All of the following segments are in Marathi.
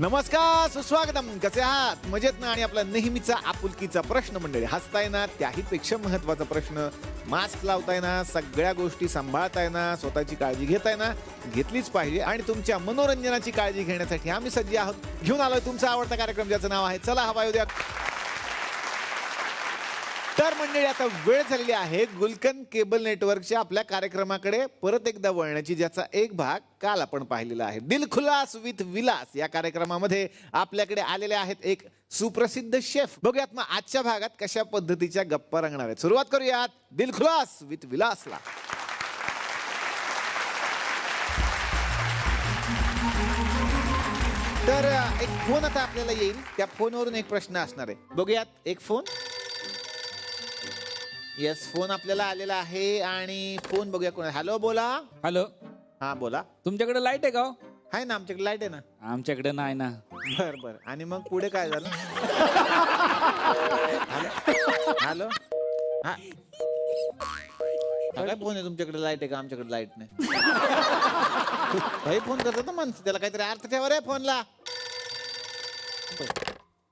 नमस्कार, सुस्वागतम. कसे आहात? मजेत ना? आणि आपला नेहमीचा आपुलकीचा प्रश्न मंडळी, हसताय ना? त्याही पेक्षा महत्वाचा प्रश्न, मास्क लावताय ना? सगळ्या गोष्टी सांभाळताय ना? स्वतःची काळजी घेताय ना? घेतलीच पाहिजे. आणि तुमच्या मनोरंजनाची काळजी घेण्यासाठी आम्ही सज्ज आहोत. घेऊन आलोय तुमचा आवडता कार्यक्रम, ज्याचं नाव आहे चला हवा येऊ द्या. तर मंडळी, आता वेळ झालेली आहे गुलकन केबल नेटवर्कच्या आपल्या कार्यक्रमाकडे परत एकदा वळण्याची, ज्याचा एक भाग काल आपण पाहिलेला आहे. दिलखुलास विथ विलास या कार्यक्रमामध्ये आपल्याकडे आलेले आहेत एक सुप्रसिद्ध शेफ. बघूयात मग आजच्या भागात कशा पद्धतीच्या गप्पा रंगणार आहेत. सुरुवात करूयात दिलखुलास विथ विलासला. तर एक फोन आता आपल्याला येईल, त्या फोनवरून एक प्रश्न असणार आहे. बघूयात एक फोन. येस, फोन आपल्याला आलेला आहे आणि फोन बघूया कोण. हॅलो, बोला. हॅलो, हा बोला. तुमच्याकडे लाईट आहे का हो? आहे ना, आमच्याकडे लाईट आहे ना. आमच्याकडे नाही ना. बर बर. आणि मग पुढे काय झालं? हॅलो, हा काय फोन आहे? तुमच्याकडे लाईट आहे का? आमच्याकडे लाईट नाही. काही फोन करतात ना माणसं, त्याला काहीतरी अर्थ ठेवा रे फोनला.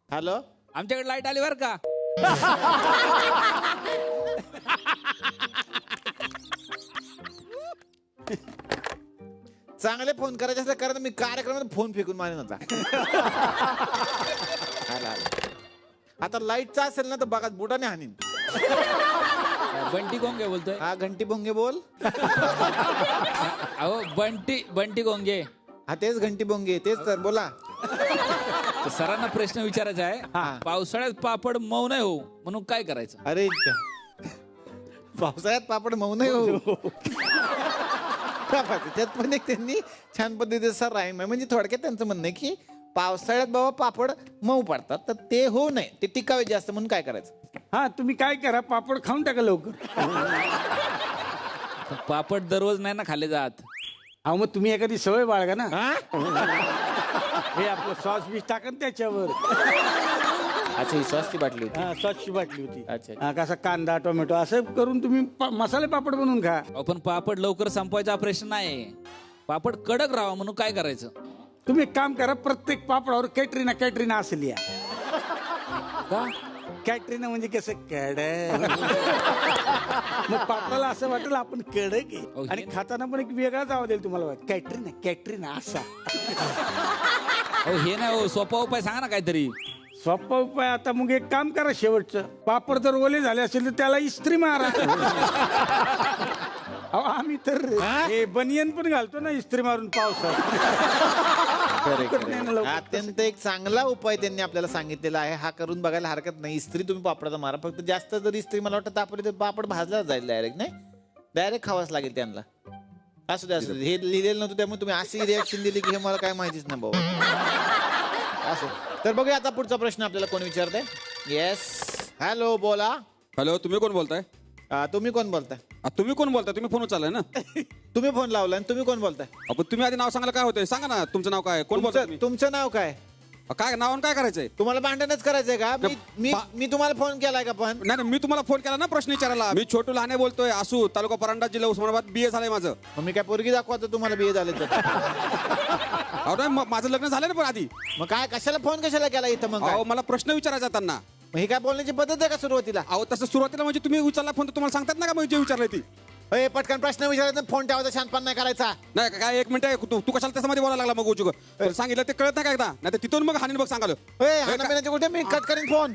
हॅलो, आमच्याकडे लाईट आली बरं का? चांगले फोन करायचे असले कारण मी कार्यक्रमात फोन फेकून मारेन होता. आता लाईटचा असेल ना तर बघा बुटाने हानीन. बंटी गोंगे बोलतोय. हा, घंटी बोंगे बोल. अहो, बंटी गोंगे. हा, तेच घंटी बोंगे, तेच तर बोला. सरांना प्रश्न विचारायचा आहे. पावसाळ्यात पापड मऊ नाही हो म्हणून काय करायचं? अरे, पावसाळ्यात पापड मऊ नाही हो. त्यात पण एक त्यांनी छान पद्धतीचा राईम आहे. म्हणजे थोडक्यात त्यांचं म्हणणं आहे की पावसाळ्यात बाबा पापड मऊ पडतात, तर ते होऊ नये, ते टिकावे जास्त, म्हणून काय करायचं? हा, तुम्ही काय करा, पापड खाऊन टाका लवकर. पापड दररोज नाही ना खाल्ले जात. अहो, मग तुम्ही एखादी सवय बाळगा ना. हा, हे आपलं सॉस बीस टाका ना त्याच्यावर. अच्छा, ही सॉसची बाटली होती. हा, सॉसची बाटली होती. अच्छा. हा, कसा कांदा टोमॅटो असं करून तुम्ही मसाले पापड बनवून खा. अहो, पण पापड लवकर संपवायचा प्रश्न नाही. पापड कडक राहावा म्हणून काय करायचं? तुम्ही एक काम करा, प्रत्येक पापडावर कॅटरीना असं लिहा. का? कॅटरीना म्हणजे कसं कडक. मग पापडाला असं वाटेल आपण कडक आहे. आणि खाताना पण एक वेगळाच आवाज येईल तुम्हाला. कॅटरीना असा. अहो, हे नाही हो, सोपा उपाय सांगा ना काहीतरी. सोपा उपाय आता मग एक काम करा, शेवटचं पापड जर ओले झाले असेल तर त्याला इस्त्री मारा. अहो, आम्ही तर हे बनियन पण घालतो ना इस्त्री मारून पावसात. अत्यंत एक चांगला उपाय त्यांनी आपल्याला सांगितलेला आहे. हा करून बघायला हरकत नाही. इस्त्री तुम्ही पापडाचा मारा, फक्त जास्त जर इस्त्री मला वाटतं तापली तर पापड भाजला जाईल डायरेक्ट. नाही, डायरेक्ट खावाच लागेल त्यांना. असू द्या, हे लिहिलेलं नव्हतं त्यामुळे तुम्ही अशी रिॲक्शन दिली की हे मला काय माहितीच ना भाऊ. असं तर बघूया आता पुढचा प्रश्न आपल्याला कोण विचारतंय. येस, हॅलो, बोला. हॅलो, तुम्ही कोण बोलताय? तुम्ही कोण बोलताय? तुम्ही कोण बोलताय? तुम्ही फोन उचललाय ना? तुम्ही फोन लावला आणि तुम्ही कोण बोलताय? आपण तुम्ही आधी नाव सांगायला काय होतंय? सांगा ना, तुमचं नाव काय? कोण बोलताय तुम्ही? तुमचं नाव काय? काय नावानं काय करायचंय? तुम्हाला भांडणच करायचंय का? मी तुम्हाला फोन केलाय का? पण नाही, मी तुम्हाला फोन केला ना प्रश्न विचारायला. मी छोटू लहाने बोलतोय, आसू तालुका परांडा, जिल्हा उस्मानाबाद. BA झालंय माझं. मग मी काय पोरगी दाखवतो तुम्हाला BA झाले तर? अहो नाही, माझं लग्न झालं ना पण आधी. मग काय, कशाला फोन कशाला केला इथं? मग अहो, मला प्रश्न विचारायचा त्यांना. मग ही काय बोलण्याची पद्धत आहे का सुरुवातीला? अहो, तसं सुरुवातीला म्हणजे तुम्ही उचलला फोन तर तुम्हाला सांगतात ना का म्हणजे विचारलंय ती. पटकन प्रश्न विचारायचा, फोन ठेवायचा, शानपण नाही करायचा. नाही काय, एक मिनिट, तू कशाला त्याच्यामध्ये बोलायला लागला? मग उचूक सांगितलं ते कळत नाही का एकदा? नाही तर तिथून मग हानी बघ सांगाल. कुठे मी कट करीन फोन.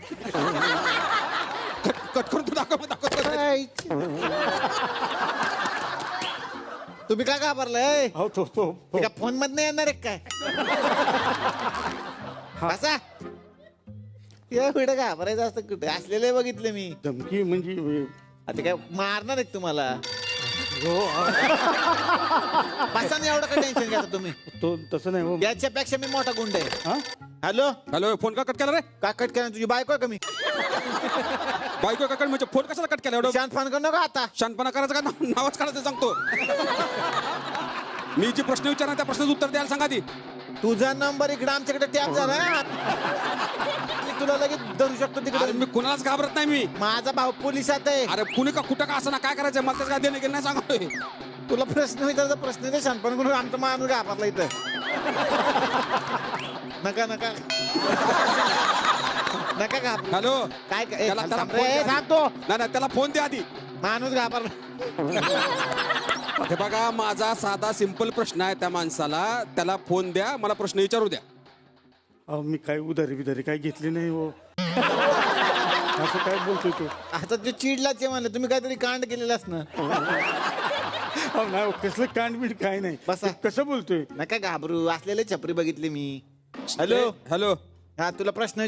कट करून तू दाखव. तुम्ही काय घाबरलाय? हो, फोन मधनं येणार आहे काय? असा कुठे घाबरायचं असतं? कुठे असलेले बघितले मी. धमकी म्हणजे आता काय मारणार आहेत तुम्हाला? बसा, एवढं काय टेन्शन घ्या तुम्ही. तो तसं नाही हो. याच्यापेक्षा मी मोठा गुंड आहे. हॅलो, हॅलो, फोन का कट केला रे? का कट केला? तुझी बायको आहे का? मी बायको का कट म्हणजे फोन कशाला कट केला? एवढं शांत फोन करू नका आता. शांतपणा करायचं का? नावच काढायचं सांगतो. मी जे प्रश्न विचारणार त्या प्रश्नाचं उत्तर द्यायला सांगा ती. तुझा नंबर इकडे आमच्याकडे टॅप झाला. तुला लगेच धरू शकतो तिकडे. मी कुणालाच घाबरत नाही. मी माझा भाऊ पोलिसात आहे. अरे कुणी का कुठं का असं ना, काय करायचं मला त्याचं काय देणं गेलं नाही सांगतोय. तुला प्रश्न विचारायचा प्रश्न शांतपणे करून आमचा माणूस घाबरला इथं. नका नका नका घाबरू. हॅलो काय काय त्याला त्याला थांब फोन रे, द्या. थांब तो. नाही नाही त्याला फोन द्या आधी. माणूस घाबरला. हे बघा माझा साधा सिंपल प्रश्न आहे त्या माणसाला, त्याला फोन द्या, मला प्रश्न विचारू द्या. अहो मी काय उधारी बिधारी काय घेतली नाही हो. असं काय बोलतोय तू? आता ते चिडलाच म्हणलं, तुम्ही काहीतरी कांड केलेलाच ना. अहो नाही हो, कसलं कांडबीड काय नाही. बसा. कसं बोलतोय? नका घाबरू, असलेले छपरी बघितले मी. हॅलो हॅलो हा तुला प्रश्न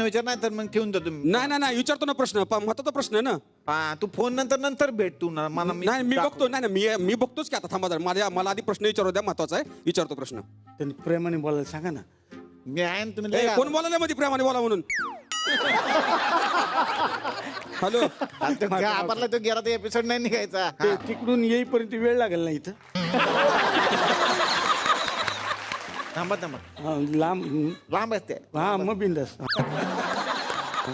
विचार नाही तर मग ठेवून देतो मी. नाही नाही नाही विचारतो ना प्रश्न, महत्वाचा प्रश्न आहे ना. हा तू फोन नंतर भेट तू ना मला. नाही मी बघतो, नाही नाही मी बघतोच की आता. थांबा जरा, मला आधी प्रश्न विचारू द्या, महत्वाचा आहे, विचारतो प्रश्न. त्यांनी प्रेमाने बोलायला सांगा ना. मी आहे ना, तुम्ही लय कोण बोलायला मध्ये प्रेमाने बोला म्हणून? हॅलो घाबरला तो गेला तर एपिसोड नाही निघायचा. ते तिकडून येईपर्यंत वेळ लागेल ना इथं. थांबा थांबा, लांब असते. हा मग बिंदास.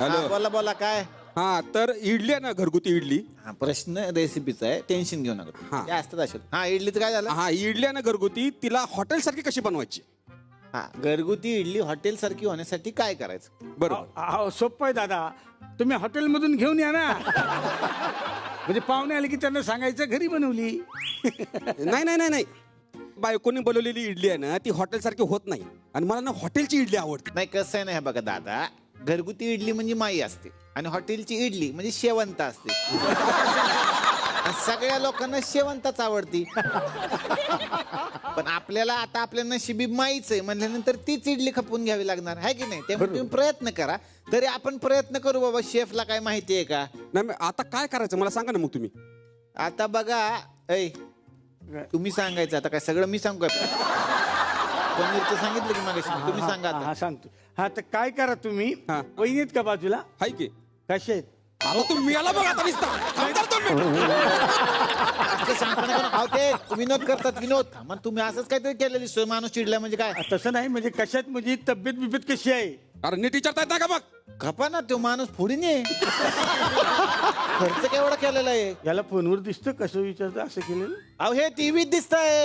हॅलो बोला बोला काय. हा तर इडली आहे ना, घरगुती इडली. हा प्रश्न रेसिपीचा आहे, टेन्शन घेऊ नका. हा. ते असतात असे. हा इडलीचं काय झालं. हा इडली आहे ना घरगुती, तिला हॉटेल सारखी कशी बनवायची? हा घरगुती इडली हॉटेल सारखी होण्यासाठी काय करायचं. बरोबर. सोपं आहे दादा, तुम्ही हॉटेलमधून घेऊन या ना. म्हणजे पाहुणे आले की त्यांना सांगायचं घरी बनवली. नाही नाही नाही नाही, बायकोने बनवलेली इडली आहे ना ती हॉटेल सारखी होत नाही, आणि मला ना हॉटेलची इडली आवडते. नाही कसं आहे ना, हे बघा दादा, घरगुती इडली म्हणजे माई असते आणि हॉटेलची इडली म्हणजे शेवंत असते. आणि सगळ्या लोकांना शेवंतच आवडती. पण आपल्याला आता आपल्या नशिबी माईच आहे म्हणल्यानंतर तीच इडली खपून घ्यावी लागणार आहे की नाही. त्यामुळे तुम्ही प्रयत्न करा. तरी आपण प्रयत्न करू बाबा, शेफला काय माहिती आहे का. नाही आता काय करायचं मला सांगा ना मग तुम्ही. आता बघा ऐ तुम्ही सांगायचं आता काय सगळं मी सांगू का. पनीरचं सांगितलं की मागाशी, तुम्ही सांगा आता. हा सांगतो. हा तर काय करा तुम्ही. हा. वहिनी आहेत का बाजूला? हाय की. कसे आहेत? आता तुम्ही याला बघा आता नुसता. थांबता तुम्ही. असं सांगताना कोण खावते, विनोद करतात विनोद. मग तुम्ही असंच काहीतरी केलेली सोय, माणूस चिडला म्हणजे काय. तसं नाही, म्हणजे कशात, म्हणजे तब्येत बिब्येत कशी आहे? अरे नीट विचारता येत नाही का बघ. खपा ना, तो माणूस फोडीन आहे. खर्च केवढा केलेला आहे. याला फोनवर दिसतं कसं विचारतं असं केलेलं. अहो हे टीव्हीत दिसतंय.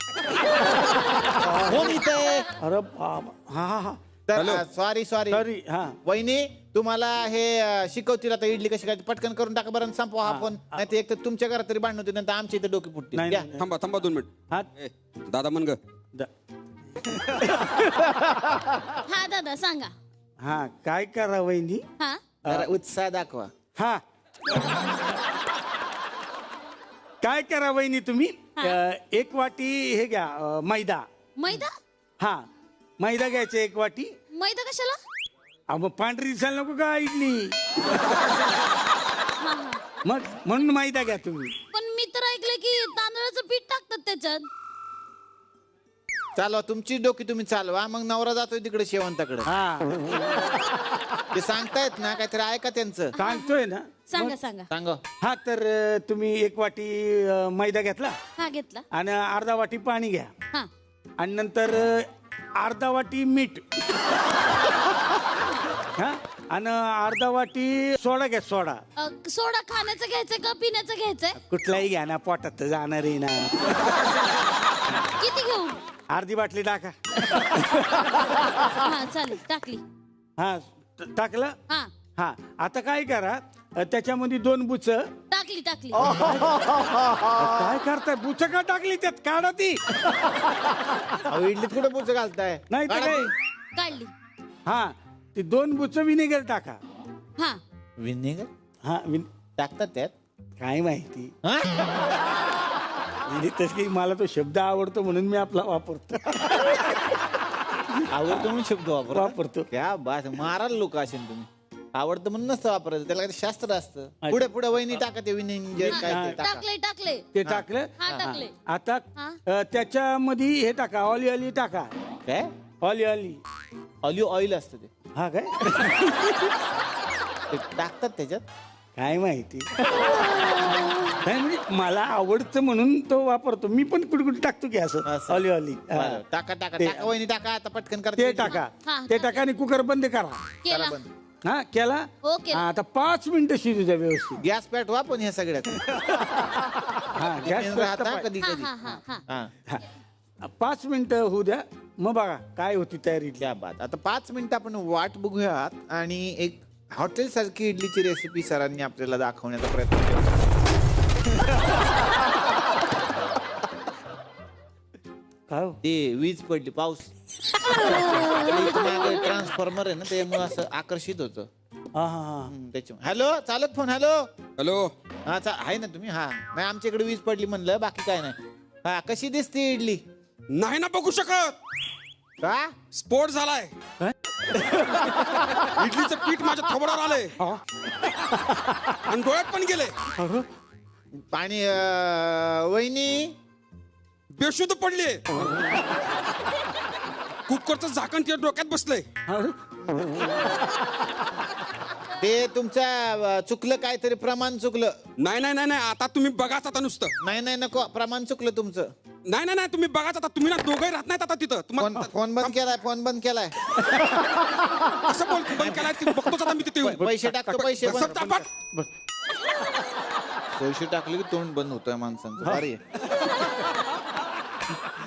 फोन इथे. अरे बाबा. हा हा हा तर सॉरी सॉरी. हा वहिनी तुम्हाला हे शिकवतील आता इडली कशी काय. पटकन करून टाका बरं, संपवा हा फोन. नाही तर एक तर तुमच्या घरात तरी भांडण होती, नंतर आमच्या इथे डोकी फुटतील. नाही, द्या. नाही. थांबा 2 मिनिट. हा ए, दादा म्हण ग. हा दादा सांगा. हा काय करा वहिनी. हा जरा उत्साह दाखवा. हा काय करा वहिनी तुम्ही. एक वाटी हे घ्या, मैदा. मैदा. हा मैदा घ्यायचा 1 वाटी. मैदा कशाला. अहो मग पांढरी दिसायला नको का इडली. हा हा. मग म्हणून मैदा घ्या तुम्ही. पण मी तर ऐकलंय की तांदळाचं पीठ टाकतात त्याच्यात. चालवा तुमची डोकी तुम्ही चालवा. मग नवरा जातोय तिकडे शेवंताकडे. हा ते सांगतायत ना काहीतरी ऐका त्यांचं. सांगतोय ना. सांगा सांगा. सांगा. हा तर तुम्ही 1 वाटी मैदा घेतला हा घेतला. आणि अर्धा वाटी पाणी घ्या हा आणि नंतर अर्धा वाटी मीठ. हा आणि अर्धा वाटी सोडा घ्या, सोडा. सोडा खाण्याचं घ्यायचंय का पिण्याचं घ्यायचंय. कुठलाही घ्या ना, पोटात तर जाणार आहे ना. किती घेऊ. अर्धी बाटली टाका. हा चालेल टाकली. हा टाकलं. हा हा आता काय करा, त्याच्यामध्ये 2 बुच. टाकली टाकली. काय करताय, बुच का टाकली त्यात, काढा ती. अहो इडलीत कुठे पुढचं घालताय. नाही तर काय. काढली. हा ती 2 बुच विनेगर टाका. हा विनेगर हा टाकतात त्यात. काय माहिती. हा? म्हणजे तस की मला तो शब्द आवडतो म्हणून मी आपला वापरतो. आवडतो म्हणून शब्द वापरतो. क्या बात. माराल लोक असेल तुम्ही. आवडतं म्हणून नसतं वापरायचं, त्याला काही शास्त्र असतं. पुढे पुढे वहिनी टाका ते विनेगर काय ते टाका. टाकले टाकले. ते टाकलं. हा टाकले. आता हा. त्याच्यामध्ये हे टाका, ऑली टाका. काय ऑली. ऑलिव्ह ऑइल असतं ते. हा काय ते टाकतात त्याच्यात. काय माहिती. नाही म्हणजे मला आवडतं म्हणून तो वापरतो मी, पण कुठे टाकतो की असं असं. ऑली. बरं, टाका टाका ते- टाका वहिनी टाका. आता पटकन करा. ते टाका. हा, ते टाका. टाका आणि कुकर बंद करा. केला. हा केला. हो केला. हा, आता 5 मिनिटं शिजू द्या व्यवस्थित. गॅस पेटवा पण ह्या सगळ्यात. हा गॅस राहता पेटवा. कधी हा कधी. हा हा हा. हा हा. 5 मिनिटं होऊ द्या, मग बघा काय होती तयारी. क्या बात. आता 5 मिनिटं आपण वाट बघूयात आणि एक हॉटेल सारखी इडलीची रेसिपी सरांनी आपल्याला दाखवण्याचा प्रयत्न केला. काय हो? ते वीज पडली, पाऊस ट्रान्सफॉर्मर आहे ना, त्यामुळे असं आकर्षित होतं. हा हा हा. त्याच्यामुळे. हॅलो, चालत फोन. Hello, hello. हा आहे ना तुम्ही? हा नाही, आमच्या इकडे वीज पडली म्हणलं, बाकी काय नाही. हा, कशी दिसते इडली? नाही ना बघू शकत, का? स्फोट झालाय. काय? इडलीचं पीठ माझ्या थोबडावर आलंय आणि डोळ्यात पण गेले. अरे, पाणी वहिनी बेशुद्ध पडले. कुकरचं झाकण तिच्या डोक्यात बसलंय. अरे. ते तुमचं चुकलं, काहीतरी प्रमाण चुकलं. नाही नाही नाही नाही, आता तुम्ही बघाच आता नुसतं. नाही नको, प्रमाण चुकलं तुमचं. नाही नाही नाही, तुम्ही बघाच आता. तुम्ही ना दोघंही राहत नाहीत आता तिथं. फोन बंद केलाय, फोन बंद केलाय. असं बोल, बंद केलाय ते बघतोच आता मी तिथे येऊन. पैसे टाकतो, पैसे बंद. सब टापट. पैसे टाकले की तोंड बंद होतोय माणसांचं. अरे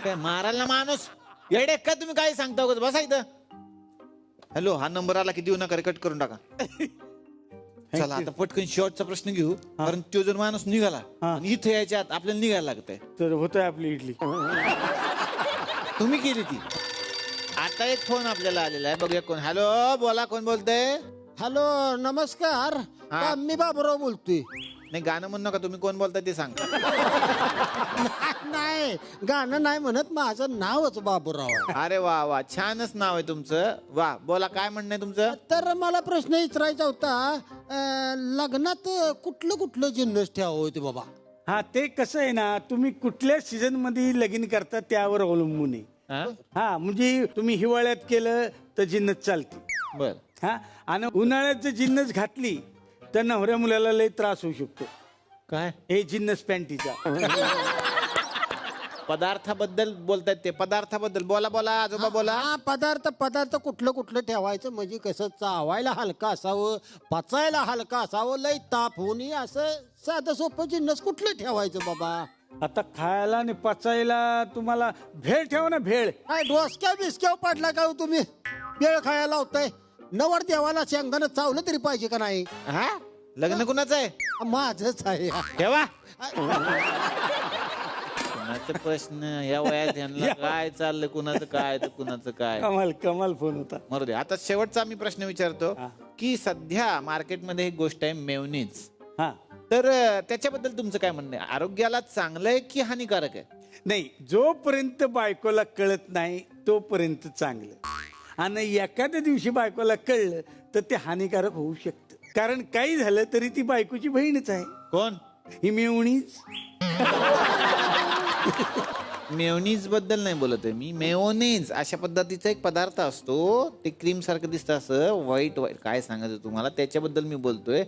काय मारायला ना माणूस, येडे का तुम्ही? काय सांगता उगाच, बसा इथं. हॅलो, हा नंबर आला की देऊ नका, कट करून टाका. चला आता पटकन शेवटचा प्रश्न घेऊ, कारण तो जर माणूस निघाला आणि इथे यायच्या आत आपल्याला निघायला लागतंय. तर होतोय आपली इडली. तुम्ही केली ती. आता एक फोन आपल्याला आलेला आहे, बघूया कोण. हॅलो, बोला, कोण बोलतंय? हॅलो, नमस्कार. हा. मी बाबूराव बोलतोय. नाही, गाणं म्हणू नका, तुम्ही कोण बोलताय ते सांगा. नाही, गाणं नाही म्हणत, माझं नावच बाबूराव आहे. अरे वा वा, छानच नाव आहे तुमचं. वा, बोला, काय म्हणणं आहे तुमचं? तर मला प्रश्न विचारायचा होता, लग्नात कुठलं कुठलं जिन्नस ठेवावं होते बाबा? हा, ते कसं आहे ना, तुम्ही कुठल्या सीझन मध्ये लगीन करता त्यावर अवलंबून आहे. हा? हा, म्हणजे तुम्ही हिवाळ्यात केलं तर जिन्नस चालते. बर. हा, आणि उन्हाळ्यात जर जिन्नस घातली तर नवऱ्या मुलाला लय त्रास होऊ शकतो. काय हे जिन्नस पॅन्टीचा. पदार्थाबद्दल बोलतायत ते? पदार्थाबद्दल बोला, बोला आजोबा, बोला. हा, पदार्थ कुठलं कुठलं ठेवायचं, म्हणजे कसं चावायला हलका असावं, पचायला हलका असावं, लय ताप होऊ नये, असं साधं सोपं जिन्नस कुठलं ठेवायचं बाबा? आता खायला आणि पचायला तुम्हाला भेळ ठेवा ना, भेळ. काय डोसक्या बिस्क्याव पडला का हो तुम्ही? बेळ खायला लावताय. नवर देवाला शेंगदाणं चावलं तरी पाहिजे का नाही? हा, लग्न कुणाचं आहे? माझंच आहे. ठेवा. कुणाचा प्रश्न या वयात, यांना काय चाललंय, कुणाचं काय तर कुणाचं काय. कमाल फोन होता. मरू दे. आता शेवटचा मी प्रश्न विचारतो की सध्या मार्केटमध्ये एक गोष्ट आहे, मेयोनीज. हा, तर त्याच्याबद्दल तुमचं काय म्हणणं आहे? आरोग्याला चांगलं आहे की हानिकारक आहे? नाही, जोपर्यंत बायकोला कळत नाही तोपर्यंत चांगलं, आणि एखाद्या दिवशी बायकोला कळलं तर ते हानिकारक होऊ शकतं. कारण काही झालं तरी ती बायकोची बहीणच आहे. कोण? ही मेवणीच. मेयोनीज बद्दल नाही बोलत आहे मी. मेयोनीज अशा पद्धतीचा एक पदार्थ असतो, ते क्रीम सारखं दिसतं, असं व्हाईट व्हाईट. काय सांगायचं तुम्हाला, त्याच्याबद्दल मी बोलतोय.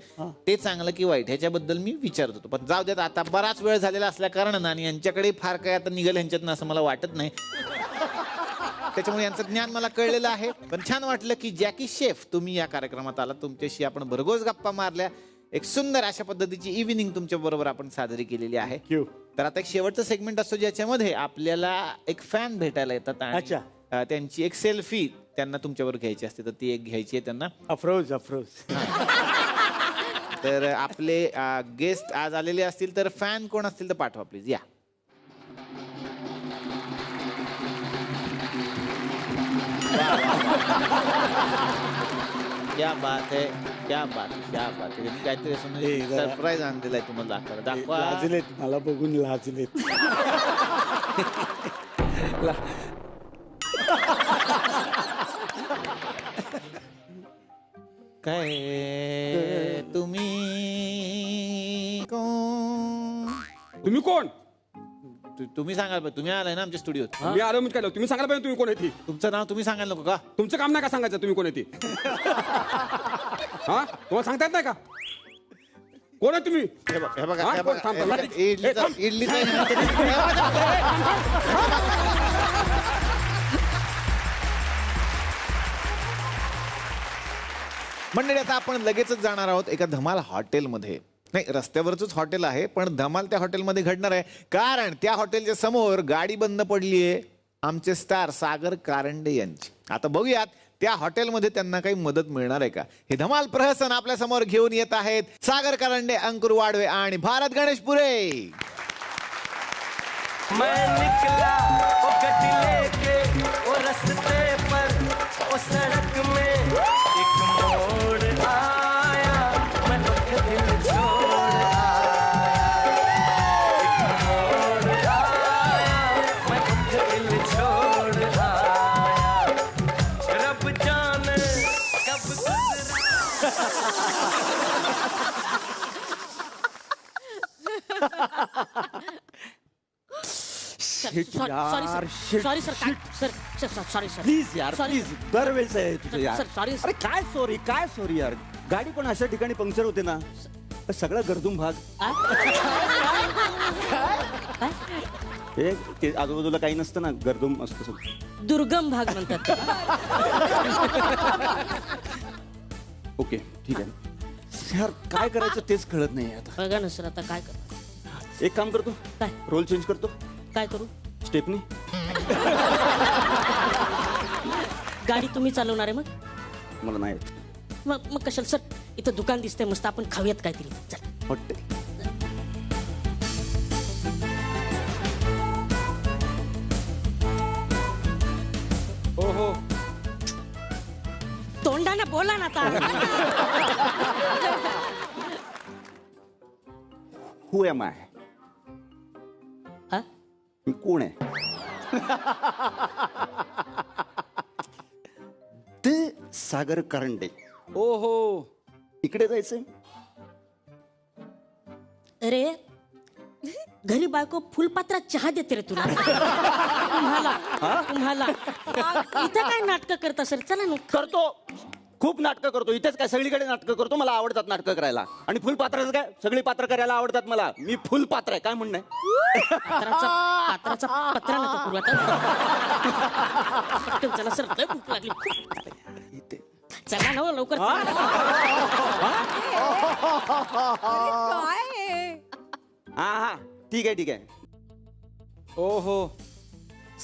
ते चांगलं की वाईट ह्याच्याबद्दल मी विचारत होतो. पण जाऊ देत, आता बराच वेळ झालेला असल्या कारणानं आणि यांच्याकडे फार काय आता निघेल ह्यांच्यातनं असं मला वाटत नाही. त्याच्यामुळे यांचं ज्ञान मला कळलेलं आहे. पण छान वाटलं की जॅकी शेफ तुम्ही या कार्यक्रमात आला, तुमच्याशी आपण भरघोस गप्पा मारल्या. एक सुंदर अशा पद्धतीची इव्हिनिंग तुमच्या बरोबर आपण साजरी केलेली आहे. तर आता एक शेवटचा सेगमेंट असतो ज्याच्यामध्ये आपल्याला एक फॅन भेटायला येतात आणि त्यांची एक सेल्फी त्यांना तुमच्याबरोबर घ्यायची असते, तर ती एक घ्यायची आहे त्यांना. अफरोज. तर आपले गेस्ट आज आलेले असतील, तर फॅन कोण असतील तर पाठवा प्लीज. या. क्या बात है, क्या बात है, क्या बात है. मी काहीतरी सरप्राईज आणलेला आहे तुम्हाला दाखवायला. दाखवा. लाजलेत, मला बघून लाजलेत. काय तुम्ही कोण? तुम्ही कोण? तुम्ही सांगाल पाहिजे. तुम्ही आलाय ना आमच्या स्टुडिओत. मी आलो म्हणजे काय, तुम्ही सांगायला पाहिजे तुम्ही कोण आहे ती. तुमचं नाव तुम्ही सांगायला नको का? तुमचं काम नाही का सांगायचं तुम्ही कोण आहे ती? हा, तुम्हाला सांगता येत नाही का कोण आहे तुम्ही? हे बघा, हे बघा, हा, हे कोण? बघा, थांब, हे बघा. थांब. इडलीचा मंडळी, आता आपण लगेचच जाणार आहोत एका धमाल हॉटेलमध्ये. नाही, रस्त्यावरच हॉटेल आहे, पण धमाल त्या हॉटेलमध्ये घडणार आहे, कारण त्या हॉटेलच्या समोर गाडी बंद पडली आहे आमचे स्टार सागर कारंडे यांची. आता बघूयात त्या हॉटेलमध्ये त्यांना काही मदत मिळणार आहे का. हे धमाल प्रहसन आपल्या समोर घेऊन येत आहेत सागर कारंडे, अंकुर वाडवे आणि भारत गणेशपुरे. मैं निकला ओ गड्डी लेके ओ रस्ते पर ओ सड़क में एक मोड़ आया मैं दुख दिल छोड़ आया एक मोड़ आया मैं दुख दिल छोड़ आया रब जाने कब sorry sir sorry sir please यार Sorry. प्लीज दरवेळेस आहे तुझं यार. Sir, sorry, sir. अरे काय सॉरी यार. गाडी पण अशा ठिकाणी पंक्चर होते ना, सगळा गर्दूम भाग. हे ते आजूबाजूला काही नसतं ना, गर्दूम असतं सगळं. दुर्गम भाग म्हणतात. ओके ठीक आहे यार. काय करायचं तेच कळत नाही आता. बघा ना सर आता काय कर. एक काम करतो, काय रोल चेंज करतो. काय करू. स्टेपनी. गाडी तुम्ही चालवणार आहे मग. मला नाही येत. मग कशाला सर, इथं दुकान दिसते मस्त, आपण खाऊयात काहीतरी. चल. हॉटेल. हो तोंडानं बोला ना आता. Who am I. हा? मी कोण आहे. ते सागर कारंडे. ओहो इकडे जायचंय. अरे घरी बायको फुलपात्रात चहा देते रे तुला. तुम्हाला इथं काय नाटकं करता सर. चला ना. करतो, खूप नाटकं करतो. इथेच काय सगळीकडे नाटकं करतो. मला आवडतात नाटकं करायला. आणि फुलपात्राचं काय, सगळी पात्र करायला आवडतात मला. मी फुलपात्र आहे. काय म्हणणं आहे. पात्राचा पत्रा नका करू आता. पटकन चला सर, लय भूक लागली. इथे चला ना हो, लवकर चला. हा हा ठीक आहे ठीक आहे. ओहो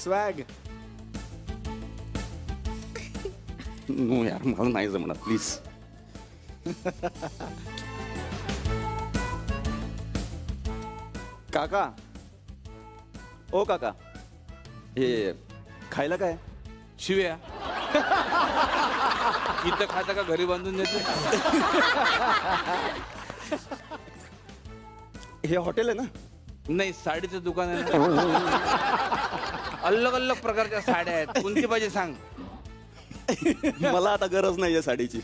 स्वॅग. नो यार, मला नाही जमणार प्लीज. काका, ओ काका, हे खायला काय. शिव्या इथं खाता का घरी बांधून देते. हे हॉटेल आहे ना. नाही साडीचं दुकान आहे ना. अलग अलग प्रकारच्या साड्या आहेत. कोणती पाहिजे सांग. मला आता गरज नाहीये साडीची.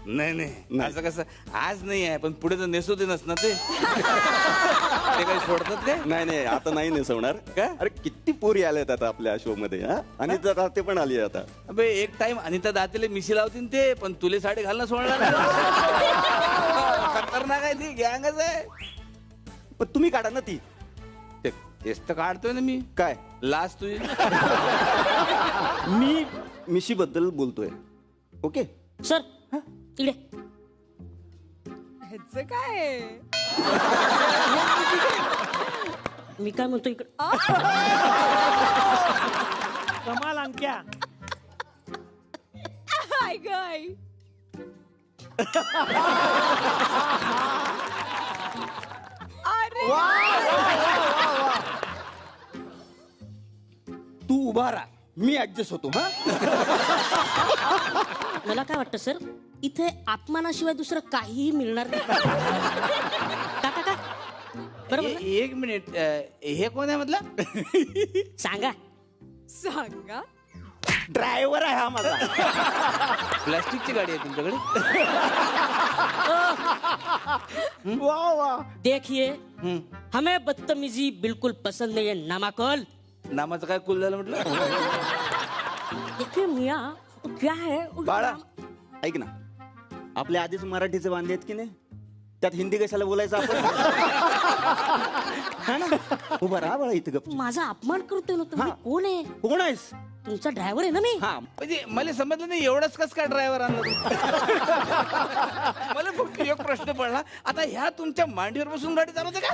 नाही नाही. असं कसं आज नाही आहे पण पुढे तर नेसू दे ना ते. ते काही सोडतात काय. नाही नाही आता नाही नेसवणार. काय अरे किती पोरी आल्यात आता आपल्या शो मध्ये. हा आणि ते पण आली आहे आता. अबे एक टाइम अनिता दातेले मिशी लावतील ते, पण तुले साडी घालणं सोडणार नाही. खतरनाक आहे ती, गँगच आहे. पण तुम्ही काढा ना ती. तेच तर काढतोय ना मी. काय लास्ट तुझी. मी मिशी बद्दल बोलतोय. ओके सर इकडे. काय मी काय म्हणतो इकडे. कमाल अंक्या. हाय गाय. तू उभा राहा, मी ऍडजस्ट होतो. हा मला काय वाटतं सर, इथे अपमानाशिवाय दुसरं काहीही मिळणार नाही. काका का बरोबर ना? एक मिनिट हे कोण आहे म्हटलं. सांगा. सांगा. ड्रायव्हर आहे हा माझा. प्लास्टिकची गाडी आहे तुमच्याकडे. वा वा. देखिए हमें बदतमीजी बिल्कुल पसंद नहीं है नामाकुल. नामाचं काय कुल झालं म्हटलं. देखिए मियाँ क्या है. बाळा ऐक ना, आपल्या आधीच मराठीचे वांदे आहेत की नाही, त्यात हिंदी कशाला बोलायचं आपण. हा ना. उभा राहा बाळा इथं गप. माझा अपमान करतोय ना तुम्ही. हा. कोण आहे. कोण आहेस. तुमचा ड्रायव्हर आहे ना मी. हा म्हणजे मला समजलं नाही एवढंच कस काय ड्रायव्हर आणला तू? मला फक्त एक प्रश्न पडला, आता ह्या तुमच्या मांडीवर बसून गाडी चालवते का.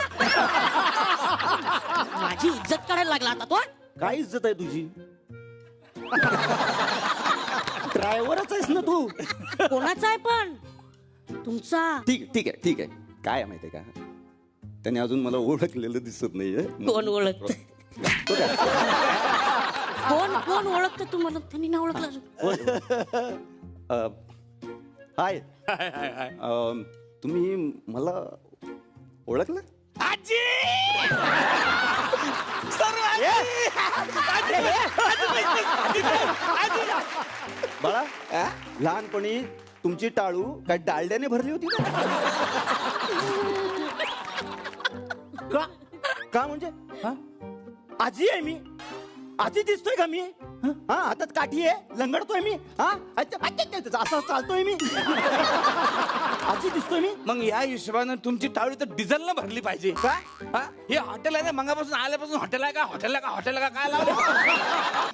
माझी इज्जत काढायला लागला आता तो. काय इज्जत आहे तुझी. ड्रायव्हरच आहेस ना तू. कोणाचा आहे पण तुमचा? ठीक आहे काय आहे माहितीये का, त्याने अजून मला ओळखलेलं दिसत नाहीये. कोण ओळखत? कोण ओळखतं तुम्हाला? त्यांनी ना ओळखलं अजून. हाय. तुम्ही मला ओळखलं? बाळा, लहानपणी तुमची टाळू काय डालड्याने भरली होती का? का म्हणजे आजी आहे मी? आजी दिसतोय का मी? हा, हातात काठी आहे, लंगडतोय मी? हा, असं चालतोय मी? आजी दिसतोय मी? मग या हिशोबानं तुमची टाळी तर डिझेलनं भरली पाहिजे. का? हे हॉटेल आहे ना, मंगापासून आल्यापासून हॉटेल आहे का काय लावलं?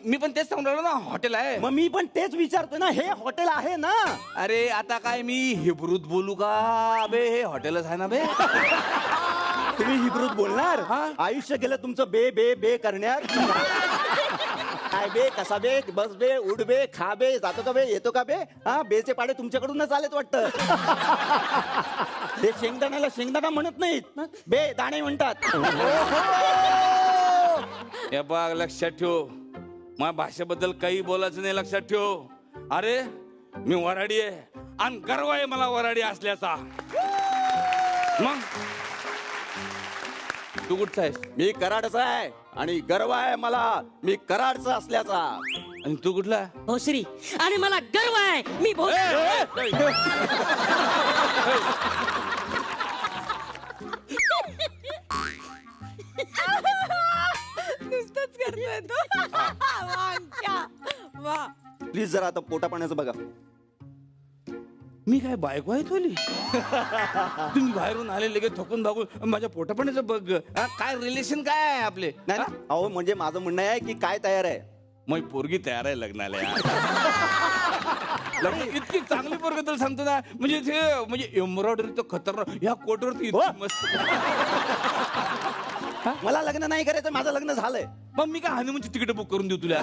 मी पण तेच सांगून राहिलो ना, हॉटेल आहे. मग मी पण तेच विचारतोय ना, हे हॉटेल आहे ना? अरे आता काय मी हिब्रूत बोलू का? अबे हे हॉटेलच आहे ना बे. तुम्ही हिब्रूत बोलणार? आयुष्य गेलं तुमचं बे बे बे करण्यात. काय बे, कसा बे, बस बे, उड बे, खा बे, जातो का बे, येतो का बे? हा, बेचे पाडे तुमच्याकडूनच आलेत वाटतं. ते शेंगदाण्याला शेंगदाणा म्हणत नाहीत, बे दाणे म्हणतात. हे बघ, लक्षात ठेव, माझ्या भाषेबद्दल काही बोलायचं नाही, लक्षात ठेव. अरे मी वराडी आहे आणि गर्व आहे मला वराडी असल्याचा. मग तू कुठचा आहेस? मी कराडचा आहे आणि गर्व आहे मला मी कराडचा असल्याचा. आणि तू कुठला? भोसरी. आणि मला गर्व आहे मी भोसरी. नुसतंच करतोय तो. वांग्या. वा. प्लीज जरा आता पोटा पाण्याचं बघा. मी काय बायको आहे तुली? तुम्ही बाहेरून आले लगेच थकून भागून माझ्या पोटापाण्याचं बघ. काय रिलेशन काय आहे आपले? नाही ना, अहो म्हणजे माझं म्हणणं आहे की काय तयार आहे? मग पोरगी तयार आहे लग्नाला. लग्न इतकी चांगली पोरगी तुला सांगतो ना, म्हणजे ते म्हणजे एम्ब्रॉयडरी तर खतरनाक, ह्या कोटवरती इतकी मस्त. मला लग्न नाही करायचं, माझं लग्न झालंय. मग मी काय हनीमूनची तिकीट बुक करून देऊ तुला?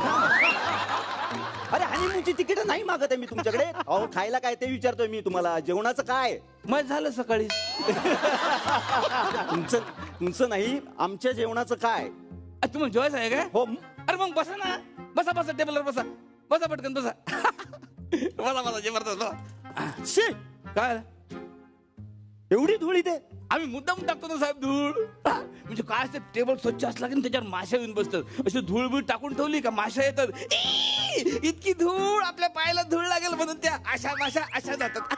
अरे हनीमूनची तिकीट नाही मागत आहे मी तुमच्याकडे. अहो खायला काय ते विचारतोय मी तुम्हाला. जेवणाचं काय? मग झालं सकाळी. तुमचं नाही, आमच्या जेवणाचं काय? तुम्हाला जेवायचं आहे काय? हो. अरे मग बसा ना, बसा टेबलवर बसा पटकन बसा. बसा जबरदस्त बसा. शी, काय एवढी धुळी ते? आम्ही मुद्दाम टाकतो ना साहेब धूळ. म्हणजे काय असतं, टेबल स्वच्छ असला की त्याच्यावर माशा येऊन बसतात. अशी धूळ बीळ टाकून ठेवली का माशा येतात. इतकी धूळ, आपल्या पायाला धूळ लागेल म्हणून त्या अशा माशा अशा जातात.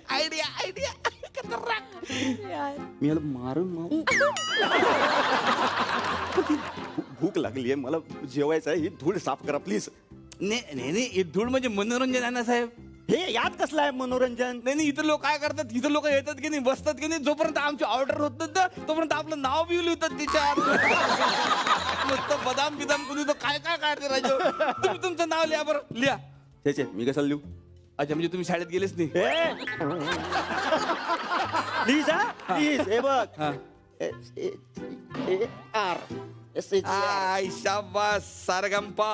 आयडिया मी मारून भूक लागली आहे मला, जेवायचं आहे. ही धूळ साफ करा प्लीज. नाही धूळ म्हणजे मनोरंजन आहे ना साहेब. हे यात कसलं आहे मनोरंजन? नाही इतर लोक काय करतात, इतर लोक येतात की नाही, बसतात की नाही, जोपर्यंत आमची ऑर्डर होत नाही तोपर्यंत आपलं नाव बी लिहितात तिच्यात. मस्त बदाम बिदाम कुणी तो काय काढते राजू. तुम्ही तुमचं नाव लिहा बरं, लिहा. त्याचे मी कसं लिहू? अच्छा म्हणजे तुम्ही शाळेत गेलेच नाही? Please please. हे बघ, शाबास सारगंपा.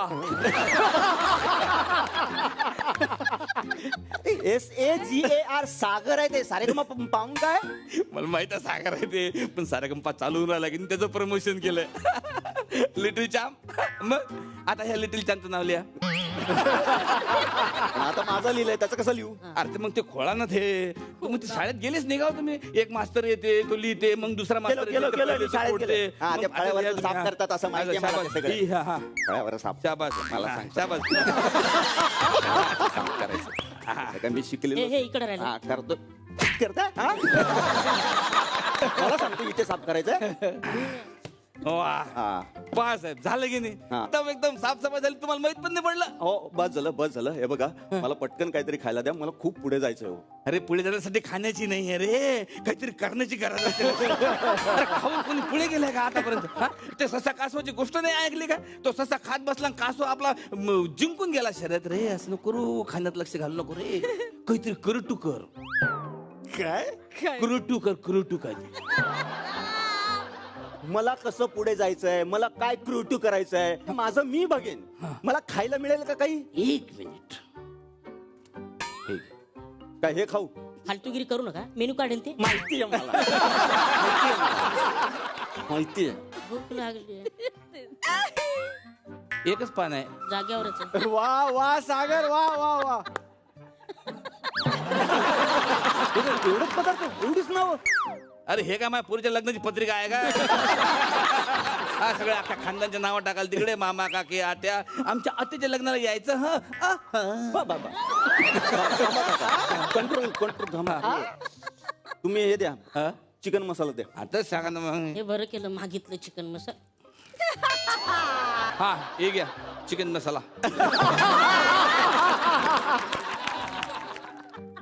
SAGAR सागर आहे ते. सारेगम पाहून काय? मला माहित आहे सागर आहे ते, पण सारगंपा चालवून राहिला की त्याचं प्रमोशन केलंय. Little champ. मग आता ह्या लिटिल चॅम्पचं नाव लिहा. आता माझं लिहिलंय, त्याचं कसं लिहू? अरे ते मग ते खोळा ना ते. मग ते शाळेत गेलेच नाही का तुम्ही? एक मास्तर येते, तो लिहिते, मग दुसरा मास्तर शाळेत साफ करतात असं माहिती आहे मला सगळं. हा फळ्यावर साफ. शाबास मला सांग. शाबास. साफ करायचं मी शिकलेलो. हे इकडे राहिलं. हा करतो. करता मला सांगतो इथे साफ करायचं. पहा साहेब, झालं की नाही? एकदम एकदम साफसफाई झाली, तुम्हाला माहित पण नाही पडलं. हो बस झालं. हे बघा, मला पटकन काहीतरी खायला द्या, मला खूप पुढे जायचं हो. अरे पुढे जाण्यासाठी खाण्याची नाही आहे रे, काहीतरी करण्याची गरज असते. अरे खाऊन कोणी पुढे गेलाय का आतापर्यंत? ते ससा कासवाची गोष्ट नाही ऐकली का? तो ससा खात बसला, कासव आपला जिंकून गेला शर्यत. रे असं नको करू, खाण्यात लक्ष घालू नको रे. काहीतरी करू कर. काय करू कर. मला कसं पुढे जायचंय, मला काय क्रिएटिव्ह करायचंय, माझं मी बघेन. मला खायला मिळेल का काही? 1 मिनिट. काय हे खाऊ? फालतूगिरी करू नका, मेनू काढेन ते. माहिती आहे मला. माहिती आहे. भूक लागली. एकच पान आहे. जाग्यावरच आहे. वा वा सागर, वा वा वा. एवढंच पदार्थ, एवढीच नाव. अरे हे काय माझ्या पुरीच्या लग्नाची पत्रिका आहे का? हा सगळ्या अख्ख्या खानदानच्या नावं टाकाल तिकडे. मामा, काकी, आत्या. आमच्या आत्याच्या लग्नाला यायचं. Control control. तुम्ही हे द्या, चिकन मसाला द्या. आता सांगा ना मग. हे बरं केलं मागितलं चिकन मसाला. हा हे घ्या चिकन मसाला.